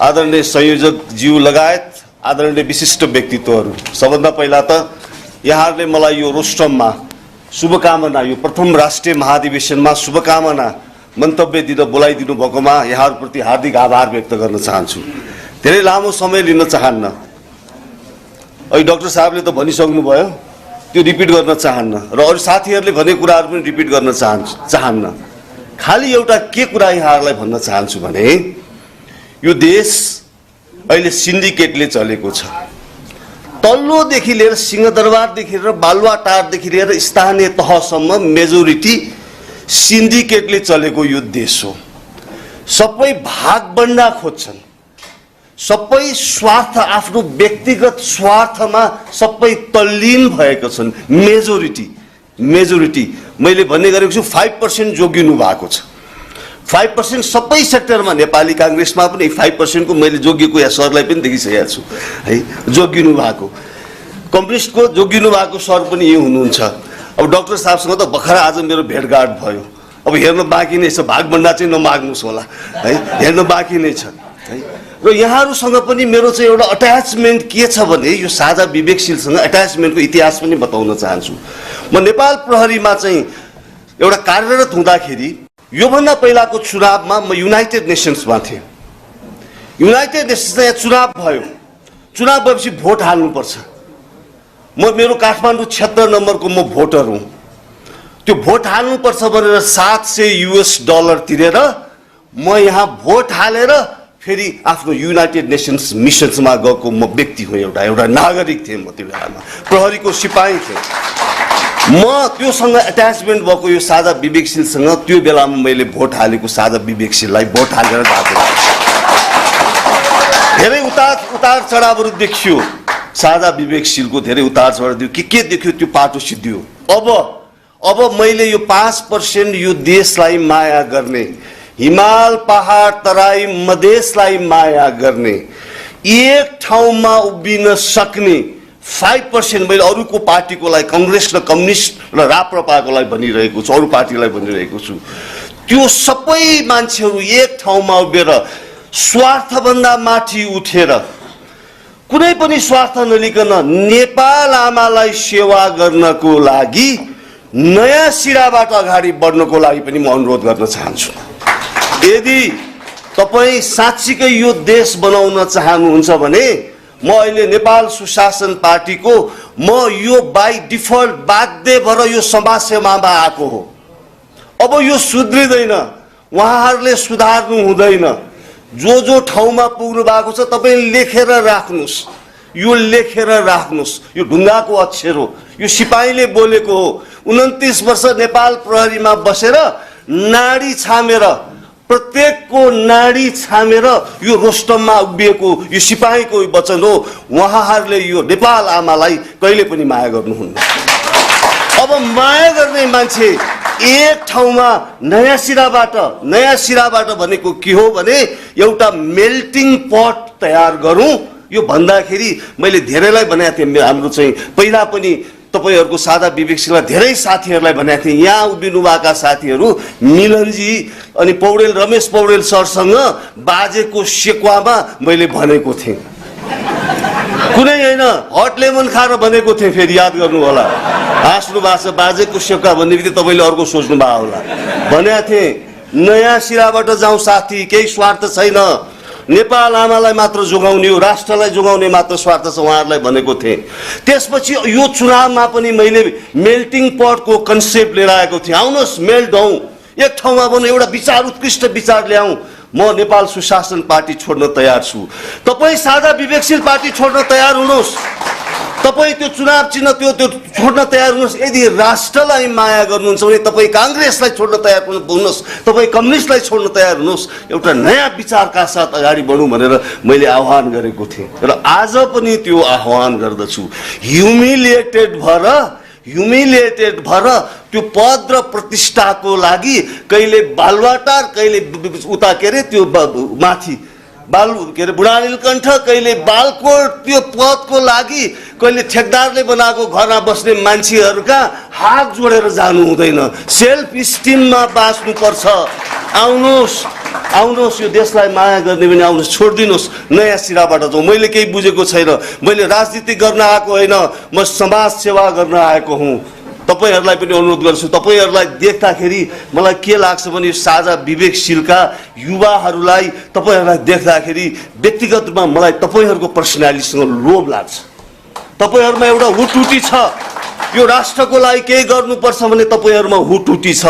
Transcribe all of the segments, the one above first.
आदरणीय संयोजक ज्यू लगायत आदरणीय विशिष्ट व्यक्तित्वहरू, सबभन्दा पहिला त यहाँहरूले मलाई यो रोस्ट्रममा शुभकामना, यो प्रथम राष्ट्रिय महाधिवेशनमा शुभकामना मन्तव्य दिन बोलाइदिनु भएकोमा यहाँहरूप्रति हार्दिक आभार व्यक्त गर्न चाहन्छु। धेरै लामो समय लिन चाहन्न, अहिले डाक्टर साहबले त भनिसक्नुभयो, त्यो रिपिट गर्न चाहन्न र अरू साथीहरूले भने कुराहरू पनि रिपिट गर्न चाहन्न। खालि एउटा के कुरा यहाँहरूलाई भन्न चाहन्छु भने यो देश अहिले सिन्डिकेटले चलेको छ। तल्लोदेखि लिएर सिंहदरबारदेखि लिएर बालुवाटारदेखि लिएर स्थानीय तहसम्म मेजोरिटी सिन्डिकेटले चलेको यो देश हो। सबै भागबण्डा खोज्छन्, सबै स्वार्थ, आफ्नो व्यक्तिगत स्वार्थमा सबै तल्लीन भएका छन्। मेजोरिटी मैले भन्ने गरेको छु 5% जोगिनु भएको छ। 5% सबै सेक्टरमा, नेपाली कांग्रेसमा पनि 5% को मैले जोगिएको या सरलाई पनि देखिसकेको छु है, जोगिनु भएको। कम्युनिस्टको जोगिनु भएको सर पनि यही हुनुहुन्छ। अब डाक्टर साहबसँग त भर्खर आज मेरो भेटघाट भयो। अब हेर्न बाँकी नै छ, भागभन्डा चाहिँ नमाग्नुहोस् होला है, हेर्न बाँकी नै छ है। र यहाँहरूसँग पनि मेरो चाहिँ एउटा अट्याचमेन्ट के छ भने यो साझा विवेकशीलसँग अट्याचमेन्टको इतिहास पनि बताउन चाहन्छु। म नेपाल प्रहरीमा चाहिँ एउटा कार्यरत हुँदाखेरि योभन्दा पहिलाको चुनावमा म युनाइटेड नेसन्समा थिएँ। युनाइटेड नेसन्समा यहाँ चुनाव भयो। चुनाव भएपछि भोट हाल्नुपर्छ। मेरो काठमाडौँ 76 नम्बरको म भोटर हुँ। त्यो भोट हाल्नुपर्छ भनेर $700 तिरेर म यहाँ भोट हालेर फेरि आफ्नो युनाइटेड नेसन्स मिसन्समा गएको म व्यक्ति हुँ। एउटा नागरिक थिएँ म त्यो बेलामा, प्रहरीको सिपाही थिएँ। म त्योसँग अट्याचमेन्ट भएको यो साझा विवेकशीलसँग त्यो बेलामा मैले भोट हालेको साझा विवेकशीललाई भोट हालेर गएको। धेरै उतार चढावहरू देखियो, साझा विवेकशीलको धेरै उतार चढाव देखियो। के देखियो त्यो पाटो सिद्धियो। अब मैले यो 5% यो देशलाई माया गर्ने, हिमाल पहाड तराई मधेसलाई माया गर्ने, एक ठाउँमा उभिन सक्ने 5% मैले अरूको पार्टीको लागि, कांग्रेस र कम्युनिस्ट र राप्रपाको लागि भनिरहेको छु, अरू पार्टीलाई भनिरहेको छु। त्यो सबै मान्छेहरू एक ठाउँमा उभिएर स्वार्थभन्दा माथि उठेर कुनै पनि स्वार्थ नलिकन नेपाल आमालाई सेवा गर्नको लागि नयाँ सिराबाट अगाडि बढ्नको लागि पनि म अनुरोध गर्न चाहन्छु। यदि तपाईँ साँच्चीकै यो देश बनाउन चाहनुहुन्छ भने म अहिले नेपाल सुशासन पार्टीको म यो बाई डिफल्ट बाध्य भएर यो समाजसेवामा आएको हो। अब यो सुध्रिँदैन, उहाँहरूले सुधार्नु हुँदैन। जो ठाउँमा पुग्नु भएको छ तपाईँ लेखेर राख्नुहोस्, यो लेखेर राख्नुहोस्। यो ढुङ्गाको अक्षर हो, यो सिपाहीले बोलेको हो। 29 वर्ष नेपाल प्रहरीमा बसेर नाडी छामेर, प्रत्येकको नाडी छामेर यो रोस्टममा उभिएको यो सिपाहीको वचन हो। उहाँहरूले यो नेपाल आमालाई कहिले पनि माया गर्नुहुन्न। अब माया गर्ने मान्छे एक ठाउँमा नयाँ सिराबाट भनेको के हो भने एउटा मेल्टिङ पट तयार गरौँ। यो भन्दाखेरि मैले धेरैलाई भनेको थिएँ, हाम्रो चाहिँ पहिला पनि तपाईहरुको साझा विवेकशीललाई धेरै साथीहरूलाई भनेको थिएँ। यहाँ उभिनु भएका साथीहरू मिलनजी अनि पौडेल, रमेश पौडेल सरसँग बाजेको सेक्वामा मैले भनेको थिएँ। कुनै हैन, हट लेमन खाएर भनेको थिएँ। फेरि याद गर्नु होला, हाँस्नु भएको छ। बाजेको सेक्वा भन्ने बित्तिकै तपाईले अर्को सोच्नु भएको होला। भनेको थिएँ नयाँ सिराबाट जाउँ साथी, केही स्वार्थ छैन, नेपाल आमालाई मात्र जोगाउने हो, राष्ट्रलाई जोगाउने मात्र स्वार्थ छ, उहाँहरूलाई भनेको थिएँ। त्यसपछि यो चुनावमा पनि मैले मेल्टिङ पटको कन्सेप्ट लिएर आएको थिएँ। आउनुहोस् मेल्ट हौँ, एक ठाउँमा बन्नु, एउटा विचार, उत्कृष्ट विचार ल्याउँ। म नेपाल सुशासन पार्टी छोड्न तयार छु। तपाईँ साझा विवेकशील पार्टी छोड्न तयार हुनुहोस्। तपाईँ त्यो चुनाव चिन्ह त्यो छोड्न तयार हुनुहोस्। यदि राष्ट्रलाई माया गर्नुहुन्छ भने तपाईँ कांग्रेसलाई छोड्न तयार हुनुहोस्, तपाईँ कम्युनिस्टलाई छोड्न तयार हुनुहोस्। एउटा नयाँ विचारका साथ अगाडि बढौँ भनेर मैले आह्वान गरेको थिएँ र आज पनि त्यो आह्वान गर्दछु। ह्युमिलिएटेड भएर त्यो पद र प्रतिष्ठाको लागि कहिले बालुवाटार, कहिले उता के अरे त्यो माथि बुढा नीलकण्ठ, कहिले बालकोट, त्यो पदको लागि कहिले ठेकदारले बनाएको घरमा बस्ने मान्छेहरूका हात जोडेर जानु हुँदैन। सेल्फ स्टिममा बाँच्नुपर्छ। आउनुहोस्, आउनुहोस् यो देशलाई माया गर्ने भने आउनुहोस्, छोडिदिनुहोस्, नयाँ सिराबाट जाउँ। मैले केही बुझेको छैन, मैले राजनीति गर्न आएको होइन, म समाज सेवा गर्न आएको हुँ। तपाईहरूलाई पनि अनुरोध गर्छु, तपाईहरूलाई देख्दाखेरि मलाई के लाग्छ भने साझा विवेकशीलका युवाहरूलाई तपाईहरूलाई देख्दाखेरि व्यक्तिगत रूपमा मलाई तपाईहरूको पर्सनालिटीसँग लोभ लाग्छ। तपाईहरूमा एउटा हुटुटी छ, यो राष्ट्रको लागि केही गर्नुपर्छ भने तपाईहरूमा हुटुटी छ,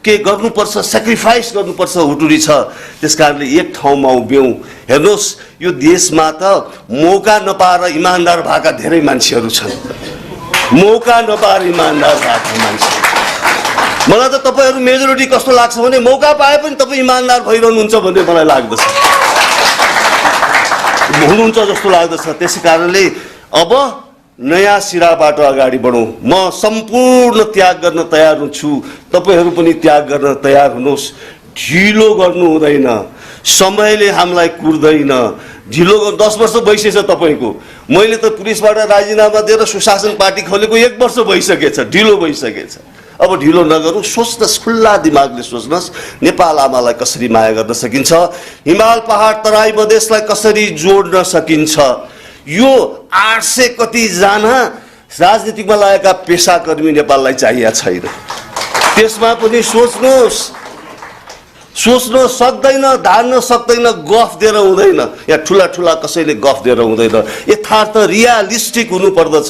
के गर्नुपर्छ, सेक्रिफाइस गर्नुपर्छ हुटुटी छ। त्यसकारणले एक ठाउँमा उभियौँ। हेर्नुहोस्, यो देशमा त मौका नपाएर इमान्दार भएका धेरै मान्छेहरू छन्, मौका नपाएर इमान्दार भएका मान्छे। मलाई त तपाईहरू मेजोरिटी कस्तो लाग्छ भने मौका पाए पनि तपाईँ इमान्दार भइरहनुहुन्छ भन्ने मलाई लाग्दछ, हुनुहुन्छ जस्तो लाग्दछ। त्यसै कारणले अब नयाँ सिराबाट अगाडि बढौँ। म सम्पूर्ण त्याग गर्न तयार छु, तपाईहरू पनि त्याग गर्न तयार हुनुहोस्। ढिलो गर्नु हुँदैन, समयले हामीलाई कुर्दैन। ढिलो 10 वर्ष भइसकेछ तपाईँको, मैले त पुलिसबाट राजीनामा दिएर सुशासन पार्टी खोलेको 1 वर्ष भइसकेछ, ढिलो भइसकेछ। अब ढिलो नगरौँ, सोच्नुहोस्, खुल्ला दिमागले सोच्नुहोस्, नेपाल आमालाई कसरी माया गर्न सकिन्छ, हिमाल पहाड तराई मधेसलाई कसरी जोड्न सकिन्छ। यो 800 कति जना राजनीतिमा लागेका पेसाकर्मी नेपाललाई चाहिएको छैन। त्यसमा पनि सोच्न सक्दैन, धान्न सक्दैन, गफ दिएर हुँदैन। यहाँ ठुला ठुला कसैले गफ दिएर हुँदैन। यथार्थ रियालिस्टिक हुनुपर्दछ,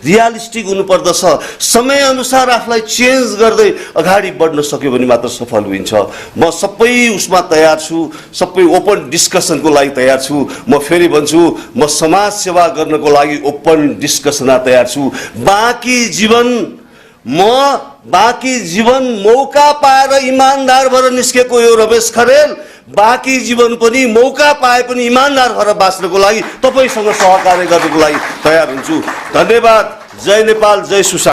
रियालिस्टिक हुनुपर्दछ। समयअनुसार आफूलाई चेन्ज गर्दै अगाडि बढ्न सक्यो भने मात्र सफल हुन्छ। म सबै उसमा तयार छु, सबै ओपन डिस्कसनको लागि तयार छु। म फेरि भन्छु, म समाज सेवा गर्नको लागि ओपन डिस्कसनमा तयार छु। बाँकी जीवन मौका पाएर इमान्दार भएर निस्केको यो रमेश खरेल बाँकी जीवन पनि मौका पाए पनि इमान्दार भएर बाँच्नको लागि तपाईसँग सहकार्य गर्नको लागि तयार हुन्छु। धन्यवाद। जय नेपाल, जय सुशासन।